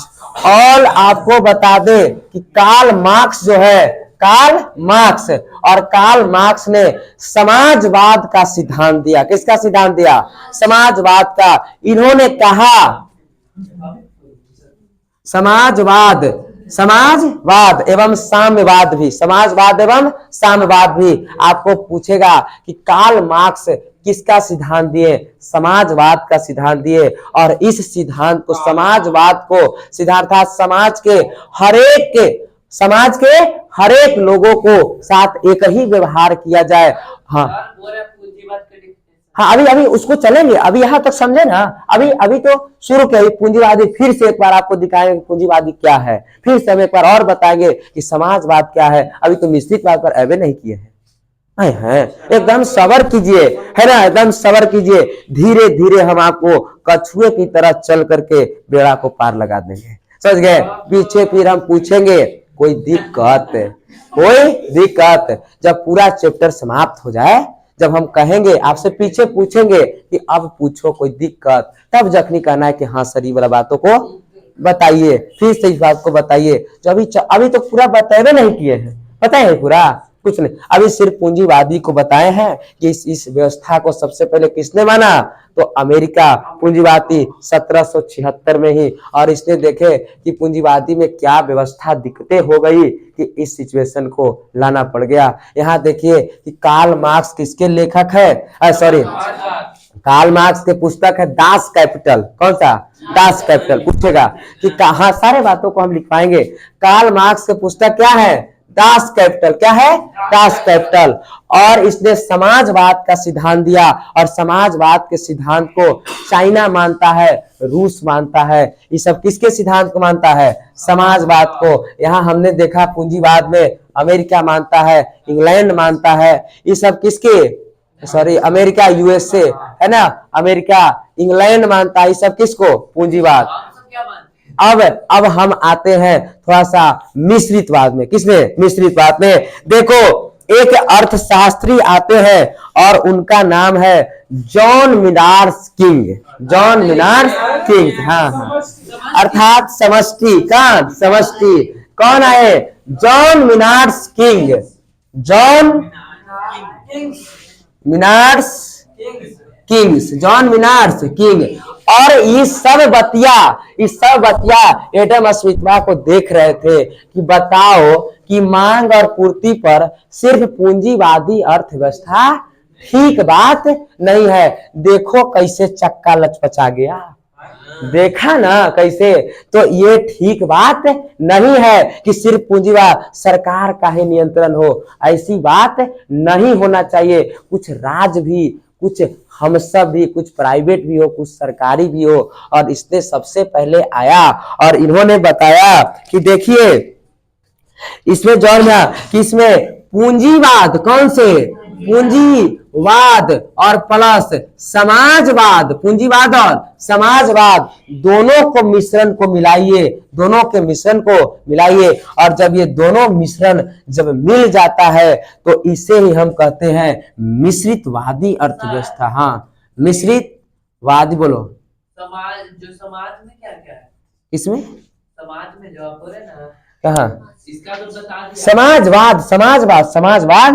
और आपको बता दे कि कार्ल मार्क्स जो है, कार्ल मार्क्स ने समाजवाद का सिद्धांत दिया। किसका सिद्धांत दिया? समाजवाद का। इन्होंने कहा समाजवाद एवं साम्यवाद भी, समाजवाद एवं साम्यवाद भी। आपको पूछेगा कि कार्ल मार्क्स किसका सिद्धांत दिए? समाजवाद का सिद्धांत दिए। और इस सिद्धांत को, समाजवाद को, सिद्धांत समाज के हरेक लोगों को साथ एक ही व्यवहार किया जाए। हाँ, अभी उसको चलेंगे, अभी यहाँ तक समझे ना। अभी तो शुरू किया पूंजीवादी। फिर से एक बार आपको दिखाएंगे पूंजीवादी क्या है, फिर से हम एक बार और बताएंगे कि समाजवाद क्या है। अभी तो मिश्रितवाद पर अवे नहीं किए हैं। एकदम सबर कीजिए, है ना, एकदम सबर कीजिए। धीरे धीरे हम आपको कछुए की तरह चल करके बेड़ा को पार लगा देंगे। समझ गए? पीछे फिर हम पूछेंगे कोई दिक्कत जब पूरा चैप्टर समाप्त हो जाए, जब हम कहेंगे, आपसे पीछे पूछेंगे कि अब पूछो कोई दिक्कत, तब जखनी कहना है कि हाँ सर ये वाला बातों को बताइए, फिर से इस बात को बताइए। जो अभी तो पूरा बताए नहीं किए हैं, पता है पूरा कुछ नहीं। अभी सिर्फ पूंजीवादी को बताए हैं कि इस व्यवस्था को सबसे पहले किसने माना? तो अमेरिका पूंजीवादी 1776 में ही। और इसने देखे कि पूंजीवादी में क्या व्यवस्था दिक्कतें हो गई कि इस सिचुएशन को लाना पड़ गया। यहाँ देखिए कि कार्ल मार्क्स किसके लेखक है? कार्ल मार्क्स के पुस्तक है दास कैपिटल। कौन सा? Das Kapital. पूछेगा कि कहाँ, सारे बातों को हम लिख पाएंगे। कार्ल मार्क्स के पुस्तक क्या है? Das Kapital. क्या है? Das Kapital. और इसने समाजवाद का सिद्धांत दिया, और समाजवाद के सिद्धांत को चाइना मानता है, रूस मानता है। ये सब किसके सिद्धांत को मानता है? समाजवाद को। यहाँ हमने देखा पूंजीवाद में अमेरिका मानता है, इंग्लैंड मानता है। ये सब किसके? अमेरिका, यूएसए, है ना, अमेरिका, इंग्लैंड मानता है। ये सब किसको? पूंजीवाद। अब हम आते हैं थोड़ा सा मिश्रितवाद में। किसमें? मिश्रितवाद में। देखो एक अर्थशास्त्री आते हैं और उनका नाम है जॉन मिनार्ड किंग। हाँ, अर्थात समष्टि। कौन आए? John Maynard king. और ये सब बतिया एडम स्मिथवा को देख रहे थे कि बताओ कि मांग और पूर्ति पर सिर्फ पूंजीवादी अर्थव्यवस्था ठीक बात नहीं है। देखो कैसे चक्का लचपचा गया, देखा ना कैसे। तो ये ठीक बात नहीं है कि सिर्फ पूंजीवाद, सरकार का ही नियंत्रण हो, ऐसी बात नहीं होना चाहिए। कुछ राज भी, कुछ हम सब भी, कुछ प्राइवेट भी हो, कुछ सरकारी भी हो। और इसने सबसे पहले आया और इन्होंने बताया कि देखिए इसमें कि इसमें पूंजीवाद, कौन से? पूंजीवाद और प्लस समाजवाद, पूंजीवाद और समाजवाद दोनों के मिश्रण को मिलाइए। और जब ये दोनों मिश्रण जब मिल जाता है तो इसे ही हम कहते हैं मिश्रितवादी अर्थव्यवस्था। हाँ, मिश्रितवादी। बोलो समाज में क्या क्या है? इसमें समाज में जो बोले ना, कहा? इसका तो बता दिया। समाजवाद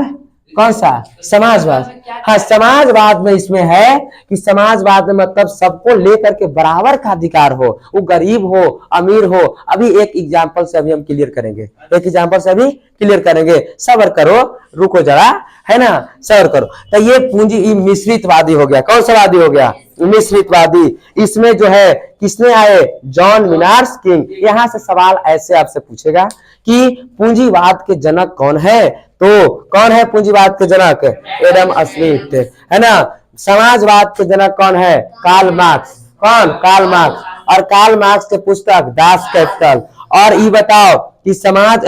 कौन सा? समाजवाद। हाँ, समाजवाद में इसमें है कि समाजवाद में मतलब सबको लेकर के बराबर का अधिकार हो, वो गरीब हो अमीर हो। अभी एक एग्जांपल से अभी हम क्लियर करेंगे, एक एग्जांपल से अभी क्लियर करेंगे। सब्र करो, रुको जरा, है ना, सब्र करो। तो ये पूंजी मिश्रितवादी हो गया। कौन सा वादी हो गया? मिश्रितवादी। इसमें जो है किसने आए? John Maynard king. यहां से सवाल ऐसे आपसे पूछेगा कि पूंजीवाद के जनक कौन है? तो कौन है पूंजीवाद के जनक? एडम स्मिथ, है ना। समाजवाद के जनक कौन है? Karl Marx. कौन? Karl Marx. और कार्ल मार्क्स के पुस्तक दास कैपिटल। और ये बताओ कि समाज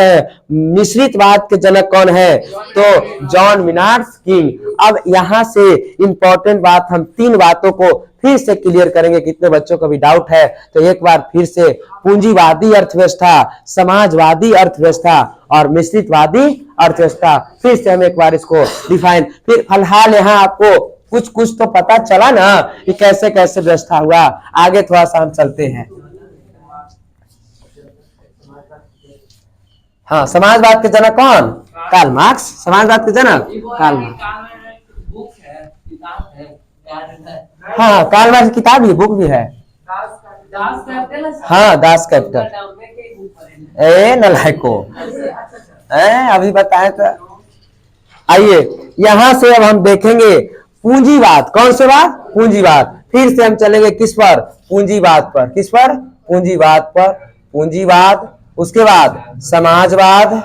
मिश्रितवाद के जनक कौन है? तो जॉन मिनार्ड किंग। अब यहां से इंपॉर्टेंट बात, हम 3 बातों को फिर से क्लियर करेंगे। कितने बच्चों को भी डाउट है तो एक बार फिर से, पूंजीवादी अर्थव्यवस्था, समाजवादी अर्थव्यवस्था और मिश्रितवादी अर्थव्यवस्था, फिर से हम एक बार इसको डिफाइन। फिर फिलहाल यहाँ आपको कुछ कुछ तो पता चला ना कि कैसे कैसे व्यवस्था हुआ। आगे थोड़ा सा हम चलते हैं। हाँ, समाजवाद के जनक कौन? Karl Marx. समाजवाद के जनक कार्ल मार्क्स। हाँ, कार्ल मार्क्स की किताब भी, बुक भी है। हाँ, दास कैपिटल। ए नलायको, अभी बताए तो। आइए यहां से अब हम देखेंगे पूंजीवाद। कौन से बात? पूंजीवाद। फिर से हम चलेंगे किस पर? पूंजीवाद पर। किस पर? पूंजीवाद पर। पूंजीवाद, उसके बाद समाजवाद,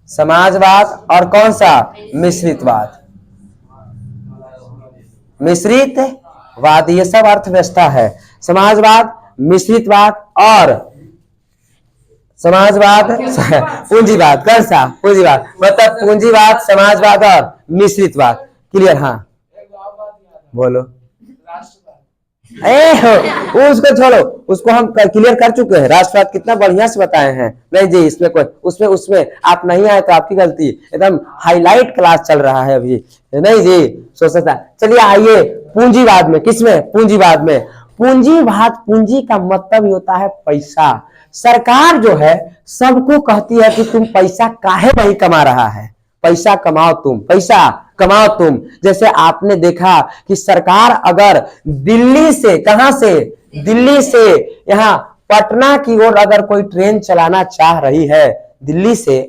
समाजवाद और कौन सा? मिश्रितवाद। मिश्रितवाद, ये सब अर्थव्यवस्था है। समाजवाद, मिश्रितवाद और समाजवाद, पूंजीवाद। कौन सा? पूंजीवाद। मतलब पूंजीवाद, समाजवाद और मिश्रितवाद। क्लियर? हाँ बोलो। उसको छोड़ो, उसको हम क्लियर कर चुके हैं। राष्ट्रवाद कितना बढ़िया से बताए हैं। नहीं जी, इसमें कोई उसमें आप नहीं आए तो आपकी गलती। एकदम हाईलाइट क्लास चल रहा है अभी। नहीं जी, सोचता। चलिए आइए पूंजीवाद में। किसमें? पूंजीवाद में। पूंजीवाद, पूंजी का मतलब ही होता है पैसा। सरकार जो है सबको कहती है कि तुम पैसा काहे नहीं कमा रहा है, पैसा कमाओ तुम, पैसा कमाओ तुम। जैसे आपने देखा कि सरकार अगर दिल्ली से, कहां से? दिल्ली से यहाँ पटना की ओर अगर कोई ट्रेन चलाना चाह रही है, दिल्ली से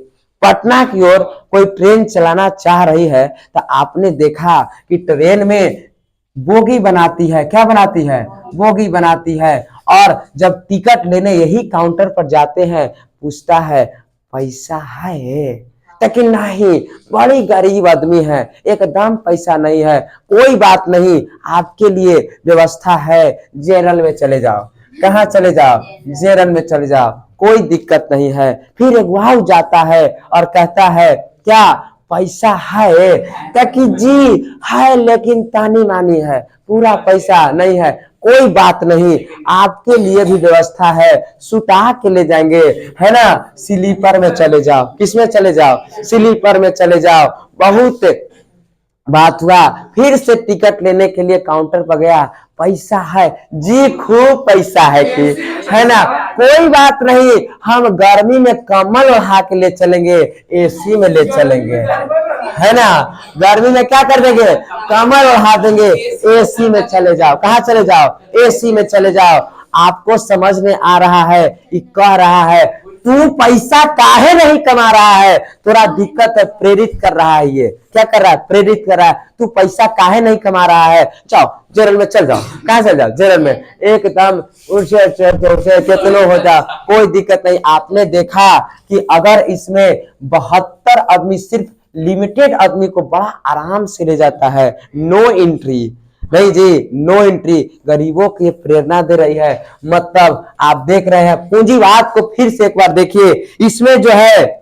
पटना की ओर कोई ट्रेन चलाना चाह रही है, तो आपने देखा कि ट्रेन में बोगी बनाती है। क्या बनाती है? बोगी बनाती है। और जब टिकट लेने यही काउंटर पर जाते हैं, पूछता है पैसा है? लेकिन नहीं, बड़ी गरीब आदमी है, एकदम पैसा नहीं है। कोई बात नहीं, आपके लिए व्यवस्था है, जेरल में चले जाओ। कहाँ चले जाओ? जेरल में चले जाओ, कोई दिक्कत नहीं है। फिर एक वाव जाता है और कहता है क्या पैसा है? कि जी है लेकिन तानी मानी है, पूरा पैसा नहीं है। कोई बात नहीं, आपके लिए भी व्यवस्था है, सुता के ले जाएंगे, है ना। स्लीपर में चले जाओ। किसमें चले जाओ? स्लीपर में चले जाओ। बहुत बात हुआ, फिर से टिकट लेने के लिए काउंटर पर गया। पैसा है जी, खूब पैसा है कि, है ना। कोई बात नहीं, हम गर्मी में कम्बल ओढ़ा के ले चलेंगे, एसी में ले चलेंगे, है ना। गर्मी में क्या कर देंगे? कम्बल ओढ़ा देंगे, एसी में चले जाओ। कहाँ चले जाओ? एसी में चले जाओ। आपको समझ में आ रहा है कि कह रहा है तू पैसा काहे नहीं कमा रहा है, थोड़ा दिक्कत है, प्रेरित कर रहा है। ये क्या कर रहा है? प्रेरित कर रहा है। तू पैसा काहे नहीं कमा रहा है, जाओ जेरल में चल जाओ। कहाँ चल जाओ? जेरल में। एकदम उड़से कितनो हो जाओ, कोई दिक्कत नहीं। आपने देखा कि अगर इसमें 72 आदमी, सिर्फ लिमिटेड आदमी को बड़ा आराम से ले जाता है। नो एंट्री, नहीं जी, नो एंट्री। गरीबों की प्रेरणा दे रही है। मतलब आप देख रहे हैं पूंजीवाद को। फिर से एक बार देखिए, इसमें जो है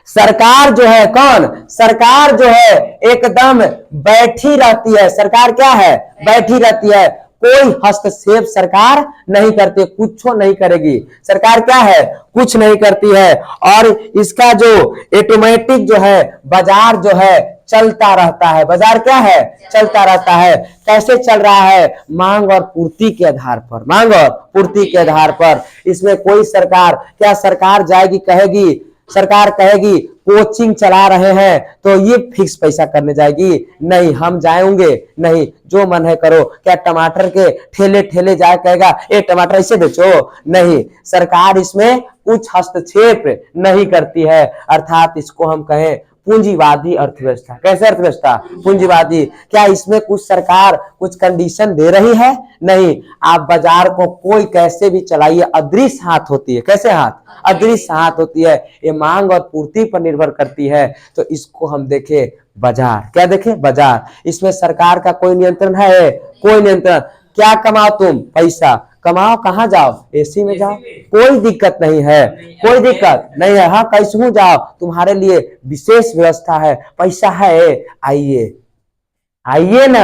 सरकार जो है, कौन? सरकार जो है एकदम बैठी रहती है। सरकार क्या है? बैठी रहती है। कोई हस्तक्षेप सरकार नहीं करती, कुछ नहीं करेगी सरकार। क्या है? कुछ नहीं करती है। और इसका जो ऑटोमेटिक जो है बाजार जो है चलता रहता है। बाजार क्या है? चलता रहता है। कैसे चल रहा है? मांग और पूर्ति के आधार पर। मांग और पूर्ति के आधार पर। इसमें कोई सरकार, क्या सरकार जाएगी कहेगी सरकार कहेगी कोचिंग चला रहे हैं तो ये फिक्स पैसा करने जाएगी, नहीं हम जाएंगे नहीं, जो मन है करो। क्या टमाटर के ठेले ठेले जाए कहेगा ये टमाटर ऐसे बेचो, नहीं, सरकार इसमें कुछ हस्तक्षेप नहीं करती है। अर्थात इसको हम कहें पूंजीवादी अर्थव्यवस्था। कैसे अर्थव्यवस्था? पूंजीवादी। क्या इसमें कुछ सरकार कुछ कंडीशन दे रही है? नहीं, आप बाजार को कोई कैसे भी चलाइए, अदृश्य हाथ होती है। कैसे हाथ? अदृश्य हाथ होती है। ये मांग और पूर्ति पर निर्भर करती है। तो इसको हम देखें बाजार। क्या देखें? बाजार। इसमें सरकार का कोई नियंत्रण है? कोई नियंत्रण। क्या कमाओ तुम? पैसा कमाओ, कहाँ जाओ? एसी में जाओ, कोई दिक्कत नहीं है, कोई दिक्कत नहीं है। हाँ कैसे जाओ, तुम्हारे लिए विशेष व्यवस्था है, पैसा है, आइए आइए ना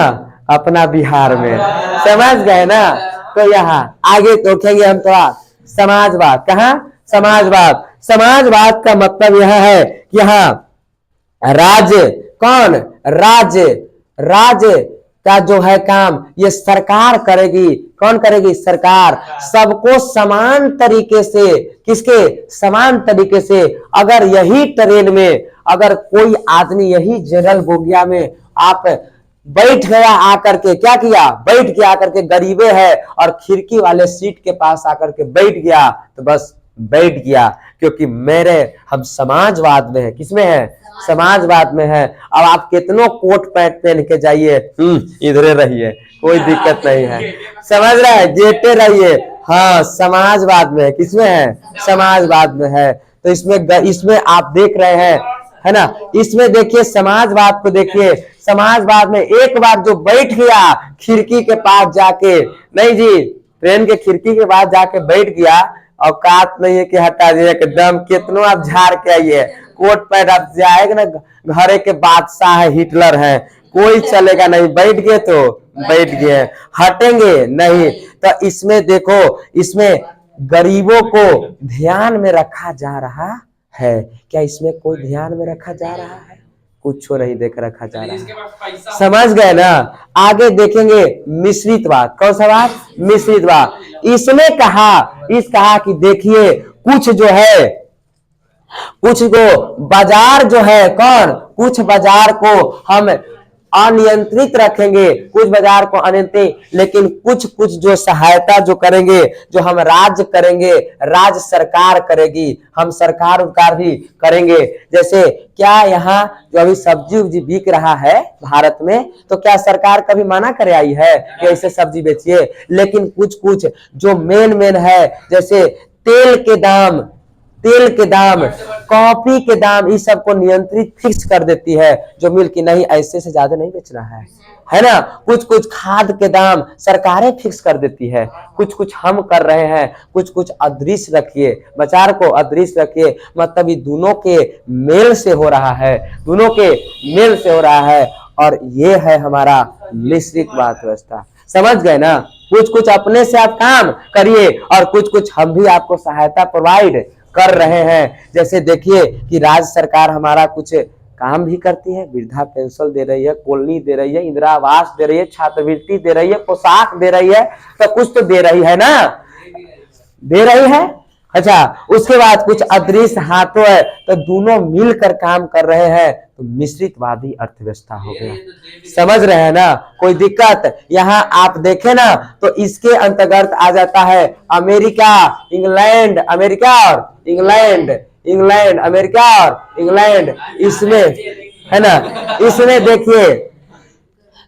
अपना बिहार में। समझ गए ना? तो यहाँ आगे देखेंगे हम थोड़ा समाजवाद। कहाँ? समाजवाद। समाजवाद का मतलब यह है कि यहाँ राज्य कौन? राज्य का जो है काम ये सरकार करेगी। कौन करेगी? सरकार। सबको समान तरीके से, किसके? समान तरीके से। अगर यही ट्रेन में अगर कोई आदमी यही जनरल बोगिया में आप बैठ गया आकर के, क्या किया? बैठ के आकर के, गरीबे है और खिड़की वाले सीट के पास आकर के बैठ गया तो बस बैठ गया, क्योंकि हम समाजवाद में है। किसमें है? समाजवाद में है। अब आप कितनों कोट पैंट पहन के जाइए, इधरे रहिए, कोई दिक्कत नहीं है। समझ रहे हैं? जेटे रहिए, हाँ समाजवाद में है। किसमें है? समाजवाद में है। तो इसमें आप देख रहे हैं, है ना? इसमें देखिए समाजवाद को देखिए। समाजवाद में एक बार जो बैठ गया खिड़की के पास जाके, नहीं जी, ट्रेन के खिड़की के पास जाके बैठ गया, औकात नहीं है कि हटा दिए एकदम, कितनों आप झाड़ के आइए, कोट पैंट आप जाएगा ना, घरे के बादशाह है, हिटलर है, कोई चलेगा नहीं। बैठ गए तो बैठ गए, हटेंगे नहीं। तो इसमें देखो, इसमें गरीबों को ध्यान में रखा जा रहा है। क्या इसमें कोई ध्यान में रखा जा रहा है? कुछ नहीं देख रखा जा रहा है। समझ गए ना? आगे देखेंगे मिश्रितवाद। कौन सा बात? मिश्रितवाद। इसने कहा कि देखिए कुछ जो है, कुछ को बाजार जो है, कौन? कुछ बाजार को हम अनियंत्रित रखेंगे, कुछ बाजार को अनियंत्रित, लेकिन कुछ जो सहायता जो करेंगे, जो हम राज्य करेंगे, राज्य सरकार करेगी, हम सरकार उकार भी करेंगे। जैसे क्या यहाँ जो अभी सब्जी उब्जी बिक रहा है भारत में, तो क्या सरकार कभी मना करे आई है कि ऐसे सब्जी बेचिए? लेकिन कुछ जो मेन है, जैसे तेल के दाम, कॉफी के दाम, इस सब को नियंत्रित फिक्स कर देती है जो मिल की नहीं, ऐसे से ज्यादा नहीं बेचना है ना? कुछ खाद के दाम सरकारें फिक्स कर देती है, कुछ हम कर रहे हैं, कुछ अदृश्य रखिए, बाजार को अदृश्य रखिए। मतलब ये दोनों के मेल से हो रहा है, दोनों के मेल से हो रहा है, और ये है हमारा मिश्रितवाद व्यवस्था। समझ गए ना? कुछ अपने से आप काम करिए और कुछ हम भी आपको सहायता प्रोवाइड कर रहे हैं। जैसे देखिए कि राज्य सरकार हमारा कुछ काम भी करती है, वृद्धा पेंशन दे रही है, कॉलोनी दे रही है, इंदिरा आवास दे रही है, छात्रवृत्ति दे रही है, पोशाक दे रही है, तो कुछ तो दे रही है ना? दे रही है। अच्छा, उसके बाद कुछ अदृश्य हाथों है, तो दोनों मिलकर काम कर रहे हैं, तो मिश्रितवादी अर्थव्यवस्था हो गया। समझ रहे हैं ना? कोई दिक्कत? यहाँ आप देखें ना तो इसके अंतर्गत आ जाता है अमेरिका, इंग्लैंड, अमेरिका और इंग्लैंड, अमेरिका और इंग्लैंड, इसमें है ना? इसमें देखिए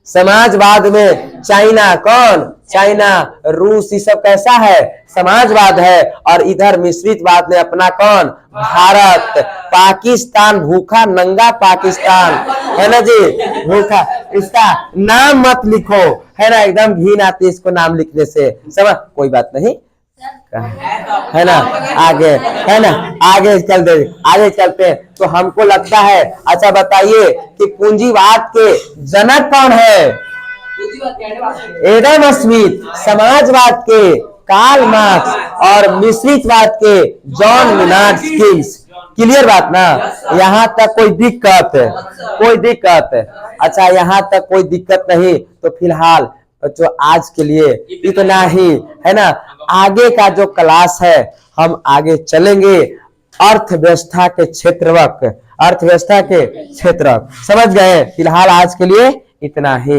समाजवाद में चाइना, कौन? चाइना, रूस, ये सब कैसा है? समाजवाद है। और इधर मिश्रितवाद ने अपना कौन? भारत, पाकिस्तान, भूखा नंगा पाकिस्तान, है ना जी? भूखा, इसका नाम मत लिखो, है ना? एकदम घिन आती है इसको नाम लिखने से। समझ? कोई बात नहीं, है ना? आगे, है ना? आगे चलते हैं। तो हमको लगता है, अच्छा बताइए कि पूंजीवाद के जनक कौन है? एडम स्मिथ, समाजवाद के कार्ल मार्क्स और मिश्रितवाद के जॉन मेनार्ड कीन्स। क्लियर बात ना? यहाँ तक कोई दिक्कत? कोई दिक्कत? अच्छा, यहाँ तक कोई दिक्कत नहीं, तो फिलहाल जो आज के लिए इतना ही, है ना? आगे का जो क्लास है हम आगे चलेंगे, अर्थव्यवस्था के क्षेत्रवक, अर्थव्यवस्था के क्षेत्रक। समझ गए? फिलहाल आज के लिए इतना ही।